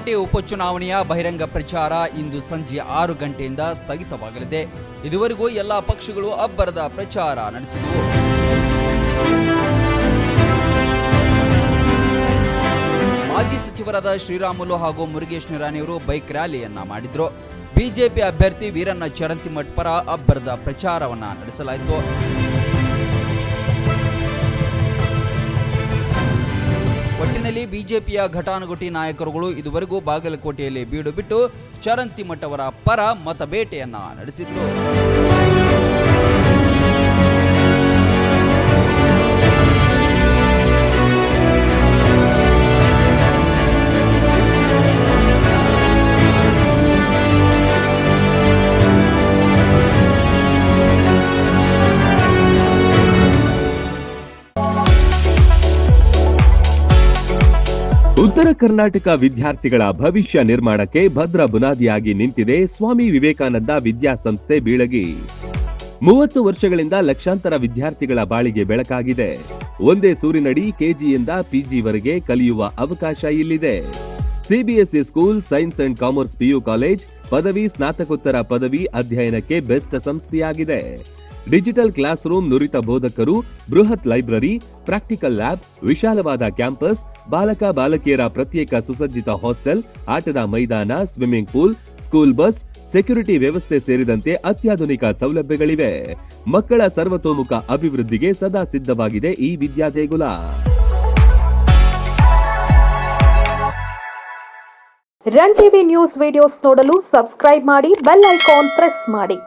ಬಾಗಲಕೋಟೆ ಉಪಚುನಾವಣೆಯ ಬಹಿರಂಗ ಪ್ರಚಾರ ಇಂದು ಸಂಜೆ 6 ಗಂಟೆಯಿಂದ ಸ್ಥಗಿತವಾಗಲಿದೆ. ಇದುವರೆಗೂ ಎಲ್ಲಾ ಪಕ್ಷಗಳು ಅಬ್ಬರದ ಪ್ರಚಾರ ನಡೆಸಿದವು. ಮಾಜಿ ಸಚಿವರಾದ ಶ್ರೀರಾಮುಲು ಹಾಗೂ ಮುರುಗೇಶ್ ನಿರಾಣಿಯವರು ಬೈಕ್ ರ್ಯಾಲಿಯನ್ನ ಮಾಡಿದ್ರು. ಬಿಜೆಪಿ ಅಭ್ಯರ್ಥಿ ವೀರಣ್ಣ ಚರಂತಿಮಠ್ ಪರ ಅಬ್ಬರದ ಪ್ರಚಾರವನ್ನ ನಡೆಸಲಾಯಿತು. ಒಟ್ಟಿನಲ್ಲಿ ಬಿಜೆಪಿಯ ಘಟಾನುಘಟಿ ನಾಯಕರುಗಳು ಇದುವರೆಗೂ ಬಾಗಲಕೋಟೆಯಲ್ಲಿ ಬೀಡು ಬಿಟ್ಟು ಚರಂತಿಮಠ್ ಅವರ ಪರ ಮತಬೇಟೆಯನ್ನ ನಡೆಸಿದ್ರು. ಉತ್ತರ ಕರ್ನಾಟಕ ವಿದ್ಯಾರ್ಥಿಗಳ ಭವಿಷ್ಯ ನಿರ್ಮಾಣಕ್ಕೆ ಭದ್ರ ಬುನಾದಿಯಾಗಿ ನಿಂತಿದೆ ಸ್ವಾಮಿ ವಿವೇಕಾನಂದ ವಿದ್ಯಾಸಂಸ್ಥೆ ಬೀಳಗಿ. 30 ವರ್ಷಗಳಿಂದ ಲಕ್ಷಾಂತರ ವಿದ್ಯಾರ್ಥಿಗಳ ಬಾಳಿಗೆ ಬೆಳಕಾಗಿದೆ. ಒಂದೇ ಸೂರಿನಡಿ ಕೆಜಿಯಿಂದ ಪಿಜಿವರೆಗೆ ಕಲಿಯುವ ಅವಕಾಶ ಇಲ್ಲಿದೆ. CBSE school, science and commerce PU college, ಪದವಿ, ಸ್ನಾತಕೋತ್ತರ ಪದವಿ ಅಧ್ಯಯನಕ್ಕೆ ಬೆಸ್ಟ್ ಸಂಸ್ಥೆಯಾಗಿದೆ. ಡಿಜಿಟಲ್ ಕ್ಲಾಸ್ ರೂಮ್, ನುರಿತ ಬೋಧಕರು, ಬೃಹತ್ ಲೈಬ್ರರಿ, ಪ್ರಾಕ್ಟಿಕಲ್ ಲ್ಯಾಬ್, ವಿಶಾಲವಾದ ಕ್ಯಾಂಪಸ್, ಬಾಲಕ ಬಾಲಕಿಯರ ಪ್ರತ್ಯೇಕ ಸುಸಜ್ಜಿತ ಹಾಸ್ಟೆಲ್, ಆಟದ ಮೈದಾನ, swimming pool, school bus, security ವ್ಯವಸ್ಥೆ ಸೇರಿದಂತೆ ಅತ್ಯಾಧುನಿಕ ಸೌಲಭ್ಯಗಳಿವೆ. ಮಕ್ಕಳ ಸರ್ವತೋಮುಖ ಅಭಿವೃದ್ಧಿಗೆ ಸದಾ ಸಿದ್ಧವಾಗಿದೆ ಈ ವಿದ್ಯಾದೇಗುಲ. ರನ್ ಟಿವಿ ನ್ಯೂಸ್ ವಿಡಿಯೋಸ್ ನೋಡಲು ಸಬ್ಸ್ಕ್ರೈಬ್ ಮಾಡಿ, ಬೆಲ್ ಐಕಾನ್ ಪ್ರೆಸ್ ಮಾಡಿ.